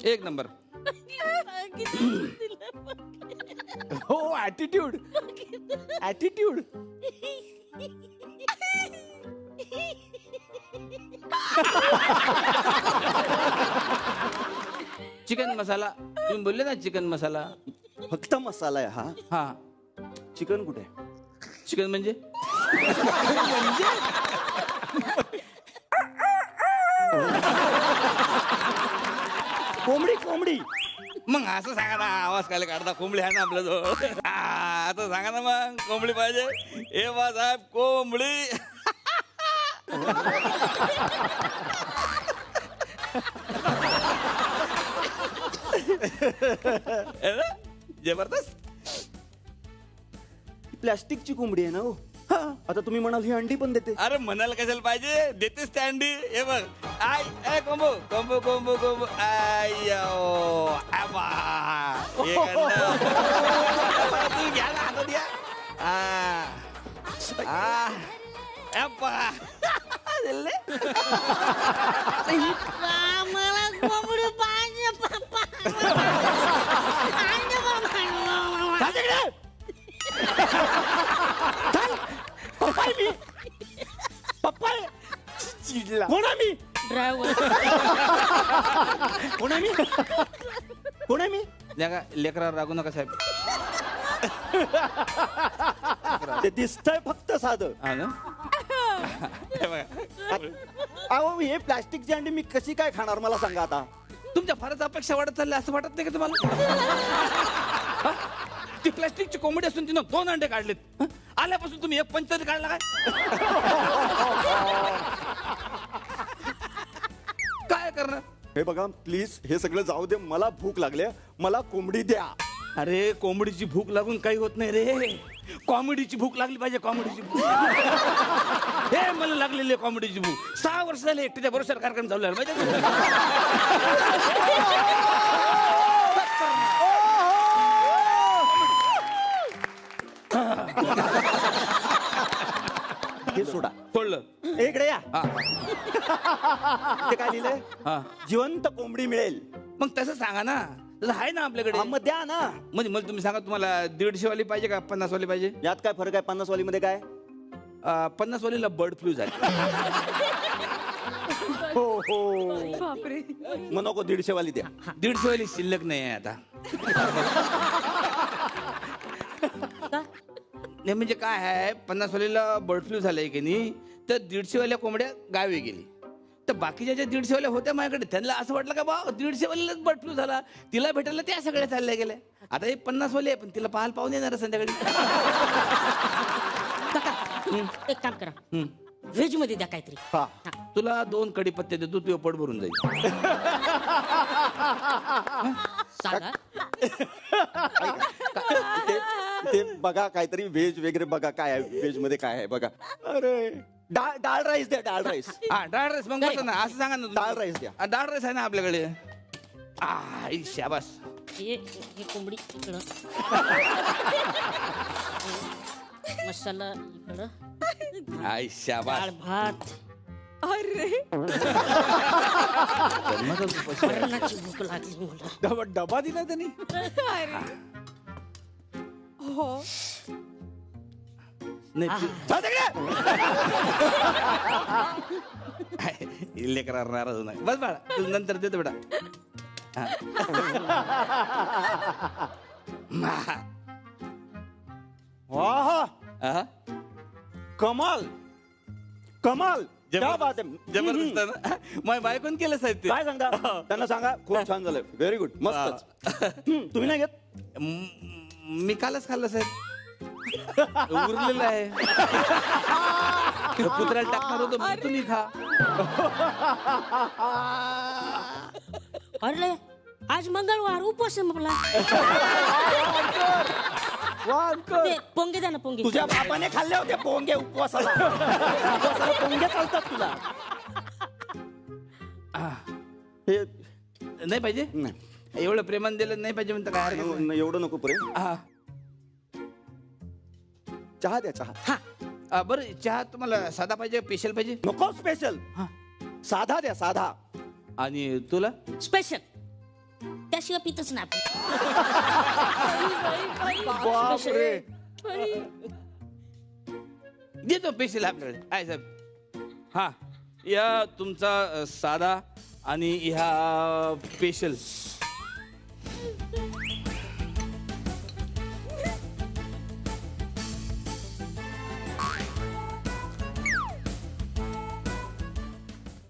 1 नंबर. हो ऍटिट्यूड, ऍटिट्यूड. चिकन मसाला तुम्ही बोलले ना, चिकन मसाला. फक्त मसाला आहे हा. हा चिकन कुठे? चिकन म्हणजे कोंबडी, कोंबडी. मग असं सांगा ना, आवाज काय काढता? कोंबडी आहे ना आपल्या जवळ. आता सांगा ना मग, कोंबडी पाहिजे. हे बा साहेब कोंबडी. जबरदस्त. प्लॅस्टिकची कोंबडी आहे ना हो. आता तुम्ही म्हणाल ही अंडी पण देते. अरे म्हणायला कशाला पाहिजे, देतेस त्या अंडी. हे बघ, I A combo combo combo combo आयो आबा. हे गंड. तुम्ही घ्या ना हातात घ्या. दिले. मला कोंबडी पाहिजे पप्पा. पप्पा चिडला. कोण आहे मी? ड्रायव्हर. कोण आहे मी? कोण आहे मी? लेकरावर रागू नका साहेब. ते दिसतंय फक्त साधं. हा ना. हे बघा. अहो हे प्लॅस्टिकची अंडी मी कशी काय खाणार मला सांगा आता. तुमच्या फारच अपेक्षा वाढत चालल्या असं वाटत नाही का तुम्हाला? ती प्लॅस्टिकची कोंबडी असून तिनं 2 अंडे काढलेत. आल्यापासून तुम्ही 1 पंच तरी काढला काय? काय करणार? हे बघा प्लीज, हे सगळं जाऊ दे. मला भूक लागली, मला कोंबडी द्या. अरे कोंबडीची भूक लागून काही होत नाही रे. कॉमेडीची भूक लागली पाहिजे, कॉमेडीची भूक. हे मला लागलेली कॉमेडीची भूक. 6 वर्ष झाले एकट्याच्या भरोश्यावर कार्यक्रम चालू आहे माहिती. हे सोडा. सोडलं. इकडे या. हा ते काय लिहिलंय? हा. जिवंत कोंबडी मिळेल. मग तसं सांगा ना, तसं आहे ना आपल्याकडे. हा, मग द्या ना. म्हणजे मला तुम्ही सांगा, तुम्हाला 150 वाली पाहिजे का 50 वाली पाहिजे? यात काय फरक आहे? 50 वाली मध्ये काय? 50 वालीला बर्ड फ्लू झाला. हो हो. बापरे. मग नको, 150 वाली द्या. 150 वाली शिल्लक नाही आहे आता. नाही म्हणजे काय आहे, 50 वालीला बर्ड फ्लू झालाय की नाही, तर 150 वाल्या कोंबड्या गावी गेली. तर बाकीच्या ज्या 150 वाल्या होत्या माझ्याकडे, त्यांना असं वाटलं का बा 150 वालीलाच बर्ड फ्लू झाला, तिला भेटायला त्या सगळ्या चालल्या गेल्या. आता हे 50 वाली आहे, पण तिला पाहायला पाहून येणार संध्याकाळी. एक काम करा, व्हेज मध्ये द्या काहीतरी. हा. तुला 2 कढीपत्ते देतो, तुझं पोट भरून जाईल. सांगा. ते बघा काहीतरी व्हेज वगैरे बघा काय आहे व्हेज मध्ये काय आहे बघा. अरे डाळ राईस द्या, डाळ राईस. हा डाळ राईस. मग बसा ना, असं सांगा ना. डाळ राईस द्या. डाळ राईस आहे ना आपल्याकडे. शाबास. हे कोंबडी इकडं, मसाला इकडं, आई शाबास. डाळ भात. अरे मरणाची भूक लागली मला. डबा दिला त्यांनी. अरे हो. लेकरावर नाराज नाही. बस बाळा, तू नंतर देतो बेटा. हा आहा, कमाल कमाल क्या बात आहे. जबरदस्त आहे ना? माझ्या बायकोन केलं साहेब ते. काय सांगता त्यांना सांगा खूप छान झालंय. व्हेरी गुड मस्त. तुम्ही नाही घेत. मी कालच खाल्लं साहेब. उरलेलं आहे. कुत्र्याला टाकणार होतो मग तुम्ही खा. अरे आज मंगळवार उपवास आहे आपला. ते पोंगे द्या ना पोंगे. तुझ्या बापाने खाल्ले होते पोंगे उपवासाला. उपवासाला पोंगे चालतात तुला. हे नाही पाहिजे नाही. एवढं प्रेमान दिलं नाही पाहिजे म्हणता काय हरकत नाही. एवढं नको प्रेम. हा. चहा द्या चहा. बरं चहा तुम्हाला साधा पाहिजे स्पेशल पाहिजे? नको स्पेशल. साधा द्या साधा. आणि तुला? स्पेशल. त्याशिवाय पितच नाही बापरे. देतो स्पेशल आपल्याकडे आहे साहेब. हा या तुमचा साधा आणि ह्या स्पेशल.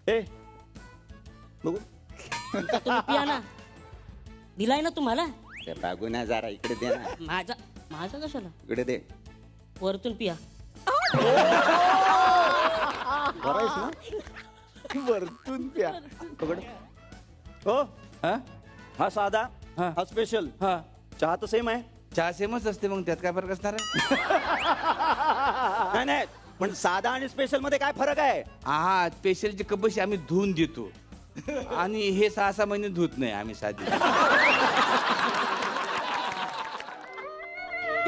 ए बघू तुम्ही पिया ना. दिलाय ना तुम्हाला. ते बघू ना जरा इकडे दे ना. माझा माझा कशाला इकडे दे. वरतून पिया. बरायस ना. वरतून प्या. पकड. हो हा हा साधा हा. हा स्पेशल. हा चहा तर सेम आहे. चहा सेमच असते मग त्यात काय फरक असणार आहे? नाही नाही पण साधा आणि स्पेशल मध्ये काय फरक आहे. हा स्पेशलची कपशी आम्ही धुवून देतो आणि हे 6-6 महिने धुत नाही आम्ही साधी.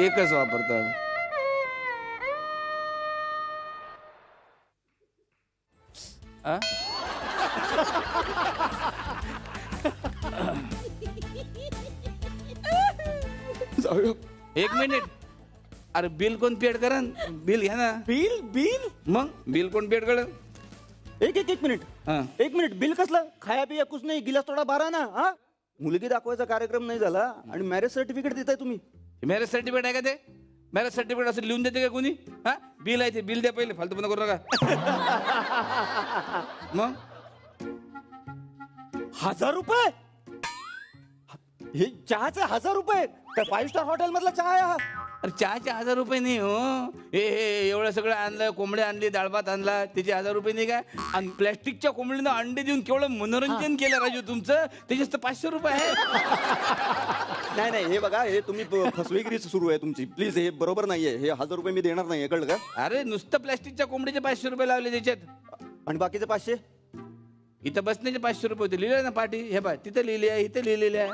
एकच वापरतो आम्ही. आ? एक मिनिट. अरे बिल कोण पेड करन? बिल घ्या ना. बिल बिल मग बिल कोण पेड करन? एक मिनिट. हा. एक मिनिट. बिल कसलं? खाया पिया कुछ नाही. गिलास थोडा बारा ना. हा मुलगी दाखवायचा कार्यक्रम नाही झाला आणि मॅरेज सर्टिफिकेट देताय तुम्ही. मॅरेज सर्टिफिकेट आहे का ते? मॅरेज सर्टिफिकेट असं लिहून देते का कोणी? हा बिल आहे ते. बिल द्या पहिले. फालतूपणा करू नका. मग 1000 रुपये. हे चहाचे 1000 रुपये. काय 5 स्टार हॉटेल मधला चहा आहे हा? अरे चहाचे 1000 रुपये नाही हो. हे एवढं सगळं आणलं. कोंबडे आणली, डाळ भात आणला, त्याचे 1000 रुपये नाही काय? आणि प्लॅस्टिकच्या कोंबडीनं अंडे देऊन केवढं मनोरंजन केलं राजू तुमचं. त्याच्याच तर 500 रुपये आहे. नाही नाही हे बघा हे तुम्ही फसवेगिरी सुरू आहे तुमची. प्लीज हे बरोबर नाहीये. हे 1000 रुपये मी देणार नाही. कळलं का? अरे नुसतं प्लॅस्टिकच्या कोंबडीचे 500 रुपये लावले त्याच्यात. आणि बाकीचे 500. इथं बसण्याचे 500 रुपये होते. लिहिले ना पाठी. हे बा तिथं लिहिले आहे, इथं लिहिलेले आहे.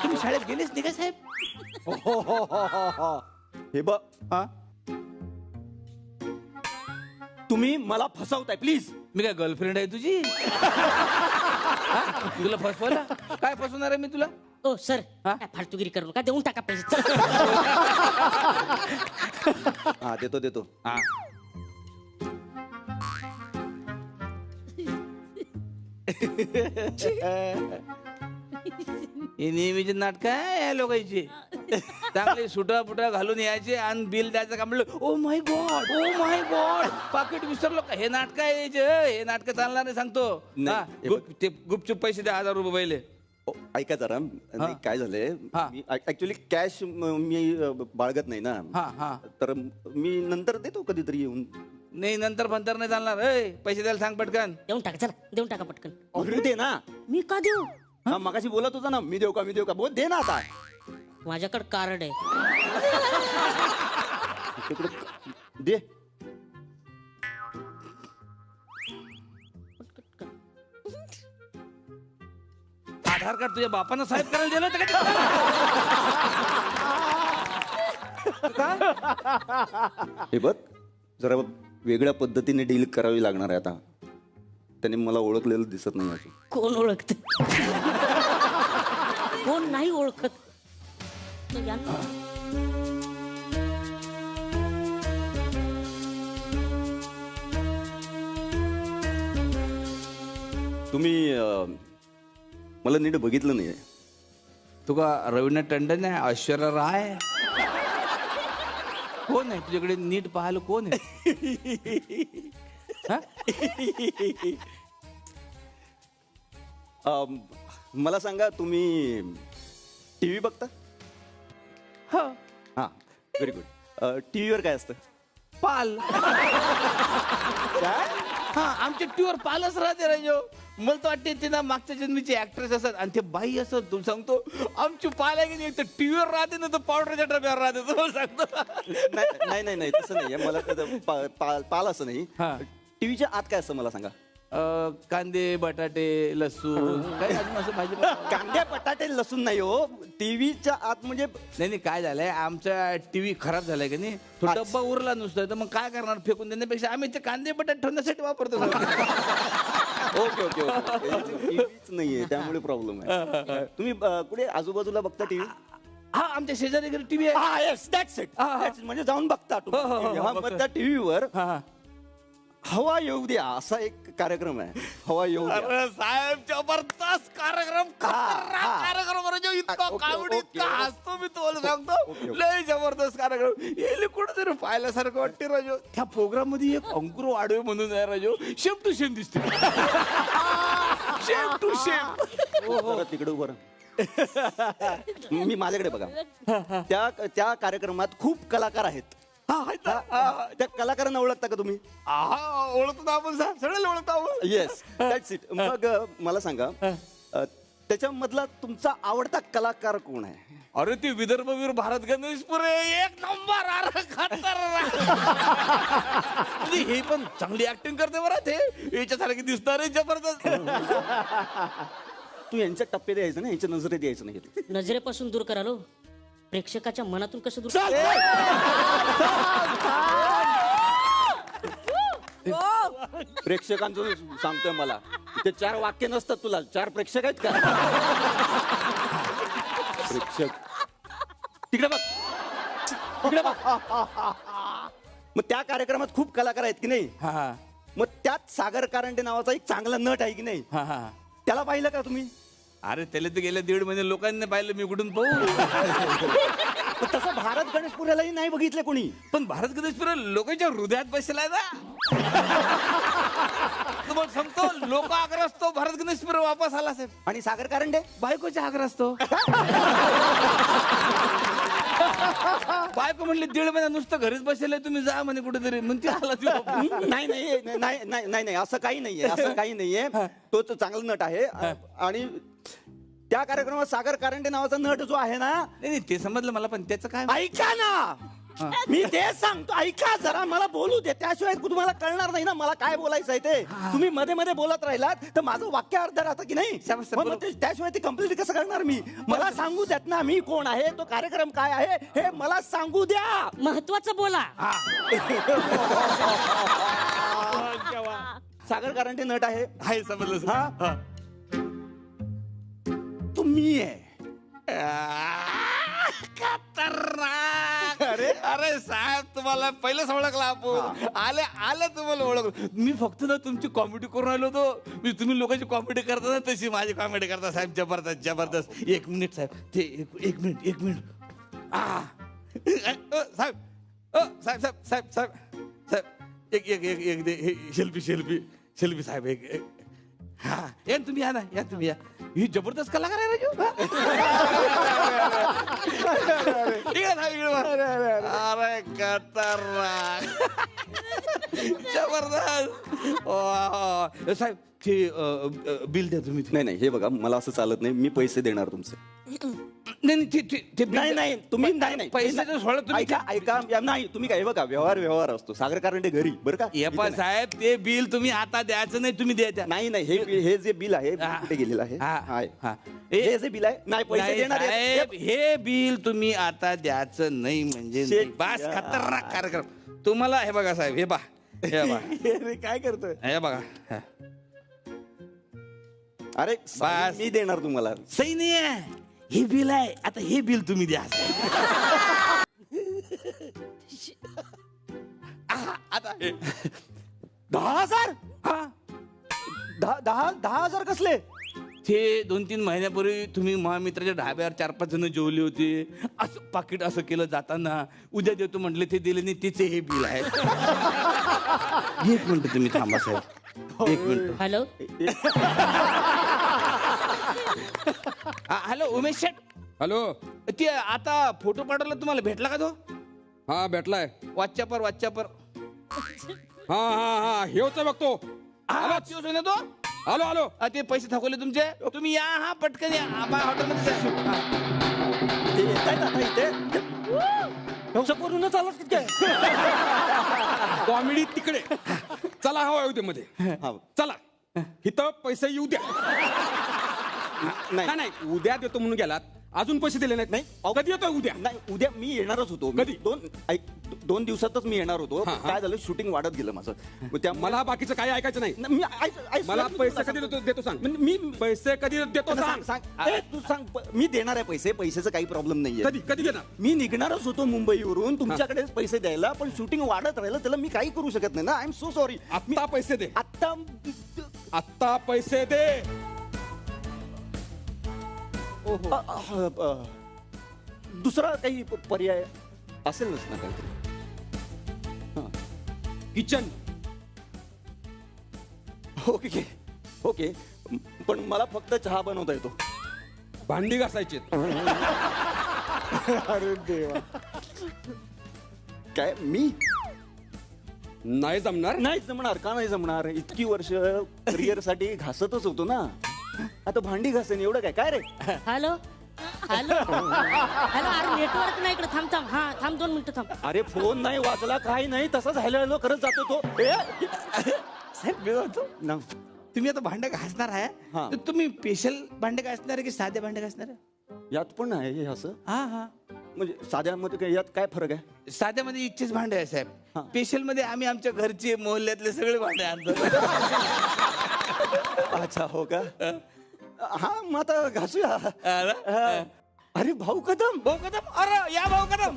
तुम्ही शाळेत गेलेच नाही का साहेब? हे बघ हा तुम्ही मला फसवताय. प्लीज. मी काय गर्लफ्रेंड आहे तुझी? हा? तुला फसवला? काय फसवणार आहे मी तुला? ओ सर हा? काय फालतूगिरी करू नका. देऊन टाका पैसे. चला. हा देतो देतो. हा हे नेहमीचे नाटक आहे या लोकांची. चांगले सुटा पुटा घालून यायचे आणि बिल द्यायचं का म्हणलं. Oh my God, oh my God, पाकिट विसरलो का? हे नाटक आहे याचे. हे नाटक चालणार नाही सांगतो. नाही, हा, हे बघ. ते गुपचूप पैसे द्या 1000 रुपये पहिले. ओ, ऐका जरा. नाही, काय झालंय हा. मी ऍक्च्युली कॅश मी बाळगत नाही ना. हा हा तर मी नंतर देतो कधीतरी येऊन. नाही नंतर फंतर नाही चालणार. ए, पैसे द्यायला सांग पटकन. देऊन टाका. चला देऊन टाका पटकन. तू दे ना. मी का देऊ? हा मगाशी बोलत होता ना मी देऊ का बोल दे ना आता. माझ्याकडे कार्ड आहे. तिकडे दे. आधार कार्ड तुझ्या बापानं साहेब करायला दिलं होतं का? हे बघ जरा वेगळ्या पद्धतीने डील करावी लागणार आहे आता. त्याने मला ओळखलेलं दिसत नाही अजून. कोण ओळखत? कोण नाही ओळखत. तो या ना. तुम्ही मला नीट बघितलं नाहीये. तुका रवीना टंडन आहे, ऐश्वर्या राय कोण आहे तुझ्याकडे नीट पाहायला कोण आहे? हा? मला सांगा तुम्ही टीव्ही बघता? हा. हा, व्हेरी गुड. टीव्हीवर काय असतं? पाल. हा, आमच्या टीव्हीवर पालच राहते राजो. मला तर वाटते ते ना मागच्या जन्मीची ऍक्ट्रेस असत आणि ते बाई असत. तुला सांगतो आमची पाल आहे की नाही, एक तर टीव्हीवर राहते ना तर पावडरच्या डब्यावर राहते. तुम्हाला सांगतो. नाही नाही नाही तसं नाहीये. मला पाल असं नाही. टीव्हीच्या आत काय असतं मला सांगा? कांदे बटाटे लसूण काय अजून असं भाजी कांदे बटाटे लसूण नाही हो. टीव्हीच्या आत म्हणजे नाही काय झालंय, आमचा टीव्ही खराब झालाय का नाही, तो डब्बा उरला नुसतं, तर मग काय करणार, फेकून देण्यापेक्षा आम्ही ते कांदे बटाटे ठेवण्यासाठी वापरतो. Okay okay okay. टीव्हीच नाहीये त्यामुळे प्रॉब्लेम आहे. तुम्ही कुठे आजूबाजूला बघता टीव्ही? हा, आमच्या शेजारी घरी टीव्ही आहे. That's it. म्हणजे जाऊन बघता तुम्ही. जेव्हा मग त्या टीव्हीवर हवा येऊ द्या असा एक कार्यक्रम आहे. हवा येऊ द्या. अरे साहेब, जबरदस्त कार्यक्रम, कार्यक्रम जो इतका कावडी, इतका हसतो मी तुम्हाला सांगतो. लय जबरदस्त कार्यक्रम. येले कुठेतरी पाहिल्यासारखं वाटते राजो. त्या प्रोग्राम मध्ये एक अंकुर वाडवे म्हणून आहे राजो, शेम टू शेम दिसते. शेम टू शेम. तिकडे उभं राहा. मी माझ्याकडे बघा. त्या कार्यक्रमात खूप कलाकार आहेत. त्या कलाकारांना ओळखता का तुम्ही? ओळखतो ना आपण, सगळं ओळखतो आपण. Yes, that's it. मग मला सांगा, त्याच्यामधला तुमचा आवडता कलाकार कोण आहे? अरे ते विदर्भवीर भारत गणेशपुरे, एक नंबर. अरे खतरनाक. म्हणजे हे पण चांगली ऍक्टिंग करते बरं. ते याच्यासारखी दिसणार आहे, जबरदस्त. तू यांच्या टप्प्यात यायचं ना, यांच्या नजरेत यायचं नाही. नजरेपासून दूर करालो, प्रेक्षकाच्या मनातून कसं दूर? प्रेक्षकांचं सांगतोय मला. ते 4 वाक्य नसतात तुला, 4 प्रेक्षक आहेत का? प्रेक्षक तिकडे बघ, तिकडे बघ. मग त्या कार्यक्रमात खूप कलाकार आहेत की नाही? मग त्यात सागर कारंडे नावाचा एक चांगला नट आहे की नाही? त्याला पाहिलं का तुम्ही? अरे त्याला तर गेल्या 1.5 महिने लोकांनी पाहिलं, मी कुठून पाहू? तसं भारत गणेशपुऱ्यालाही नाही बघितलं कोणी. पण भारत गणेशपुरा लोकांच्या हृदयात बसलाय ना. तुम्हाला सांगतो, लोक आग्रह असतो भारत गणेशपुरा वापस आला साहेब. आणि सागर कारंडे बायकोच्या आग्रह असतो. बायको म्हणली 1.5 महिना नुसतं घरीच बसले, तुम्ही जा म्हणे कुठेतरी, म्हणते आला. नाही नाही नाही नाही नाही, असं काही नाहीये. असं काही नाहीये. तो तर चांगला नट आहे. आणि त्या कार्यक्रमात सागर कारंडे नावाचा नट जो आहे ना, नाही ते समजलं मला, पण त्याचं काय? ऐका ना, मी तेच सांगतो. ऐका जरा, मला बोलू दे. त्याशिवाय तुम्हाला कळणार नाही ना मला काय बोलायचं आहे ते. तुम्ही मध्ये मध्ये बोलत राहिलात तर माझं वाक्य अर्ध राहतं की नाही. त्याशिवाय ते कम्प्लीट कसं करणार मी? मला सांगू द्यात ना, मी कोण आहे, तो कार्यक्रम काय आहे हे मला सांगू द्या. महत्वाचं बोला. सागर कारंडे नट आहे, समजलं. हा, तुम्ही आहे. खतरनाक. अरे साहेब, तुम्हाला पहिलेच ओळखला आपण. आले तुम्हाला ओळख. मी फक्त ना तुमची कॉमेडी करून राहिलो होतो. मी तुम्ही लोकांची कॉमेडी करता ना तशी माझी कॉमेडी करता साहेब. जबरदस्त जबरदस्त. 1 मिनिट साहेब, ते 1 मिनिट 1 मिनिट. साहेब साहेब साहेब साहेब साहेब साहेब एक एक एक एक दे. शिल्पी शिल्पी शिल्पी साहेब, एक हा या तुम्ही, या ना, या तुम्ही, या. ही जबरदस्त कलाकार आहे राजू. अरे खतरनाक, जबरदस्त. साहेब ते बिल द्या तुम्ही. नाही नाही, हे बघा, मला असं चालत नाही. मी पैसे देणार तुमचे. नाही नाही तुम्ही नाही नाही पैशाचं सोडा तुम्ही. ऐका नाही, तुम्ही काय बघा, व्यवहार असतो. सागर कारंडे घरी बरं का. पण साहेब ते बिल तुम्ही आता द्यायचं नाही, तुम्ही द्यायचं. नाही नाही, हे जे बिल आहे कुठे गेलेलं आहे? हे जे बिल आहे, नाही पैसे देणार. हे बिल तुम्ही आता द्यायचं नाही म्हणजे बास. खतरनाक कार्यक्रम. तुम्हाला हे बघा साहेब, हे बा, हे बघा. काय करतोय? हे बघा. अरे बस, मी देणार तुम्हाला. सही नाही आहे, हे बिल आहे. आता हे बिल तुम्ही द्या. आता 10,000? हा, 10,000 कसले? इथे 2-3 महिन्यापूर्वी तुम्ही महामित्राच्या ढाब्यावर 4-5 जण जेवले होते. असं पाकिट असं केलं जाताना, उद्या देतो म्हटले, ते दिले नाही, तिचे हे बिल आहे. एक मिनिट तुम्ही थांबा साहेब, एक मिनिट. हॅलो हॅलो उमेश शेट, हॅलो. ते आता फोटो पाठवला तुम्हाला, भेटला का तो? हा भेटलाय. वाच्यापर हा हा हा हेच बघतो. आला तोच आहे ना तो? आलो आलो. ते पैसे थकवले तुमचे, तुम्ही या. हा पटकन या. हॉटेलमध्ये ते येत आहेत आता इथे करूनच आलात काय? कॉमेडी तिकडे. चला हवा येऊ दे मध्ये. चला इथं पैसे येऊ द्या. नाही नाही उद्या देतो म्हणून गेलात, अजून पैसे दिले नाहीत. नाही. कधी येतो उद्या? नाही उद्या मी येणारच होतो. कधी? 2 दिवसातच मी येणार होतो. हा, हा. काय झालं, शूटिंग वाढत गेलं माझं. त्यामुळे मला बाकीचं काही ऐकायचं नाही. मी मला पैसे कधी देतो सांग. मी पैसे कधी देतो सांग. सांग. तू सांग. मी देणार आहे पैसे. पैशाचं काही प्रॉब्लेम नाहीये. कधी कधी देणार? मी निघणारच होतो मुंबईवरून तुमच्याकडेच पैसे द्यायला, पण शूटिंग वाढत राहिलं, त्याला मी काही करू शकत नाही ना. I am so sorry. आत्ता पैसे दे. आत्ता पैसे दे. दुसरा काही पर्याय असेलच ना काहीतरी. किचन. ओके ओके, पण मला फक्त चहा बनवता येतो. भांडी घासायची. अरे देवा. काय मी नाही जमणार. नाही जमणार. का नाही जमणार? इतकी वर्ष करिअर साठी घासतच होतो ना. आता भांडी घासेन एवढं काय? काय रे? Hello hello hello. अरे नेटवर्क नाही इकडे. थांब थांब. हा थांब 2 मिनिटं थांब. अरे फोन नाही वाजला, काही नाही, तसंच हॅलो हॅलो करत जातो तो. साहेब मी म्हणतो, ना. तुम्ही आता भांडे घासणार आहे, हा. तर तुम्ही स्पेशल भांडे घासणार आहे की साधे भांडे घासणार आहे? यात पण आहे हे असं, हा हा. म्हणजे साध्यामध्ये काय, यात काय फरक आहे? साध्यामध्ये इच्छेच भांडे आहे साहेब. हा. स्पेशल मध्ये आम्ही आमच्या घरचे मोहल्ल्यातले सगळे भांडे आणतो. अच्छा हो का? हा मग आता घासूया. हा. अरे भाऊ कदम. भाऊ कदम. अरे या भाऊ कदम.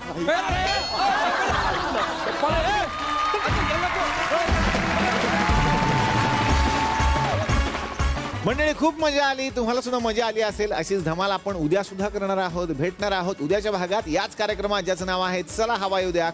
मंडळी, खूप मजा आली. तुम्हाला सुद्धा मजा आली असेल. अशीच धमाल आपण उद्या सुद्धा करणार आहोत, भेटणार आहोत उद्याच्या भागात याच कार्यक्रमात, ज्याचं नाव आहे चला हवा येऊ द्या.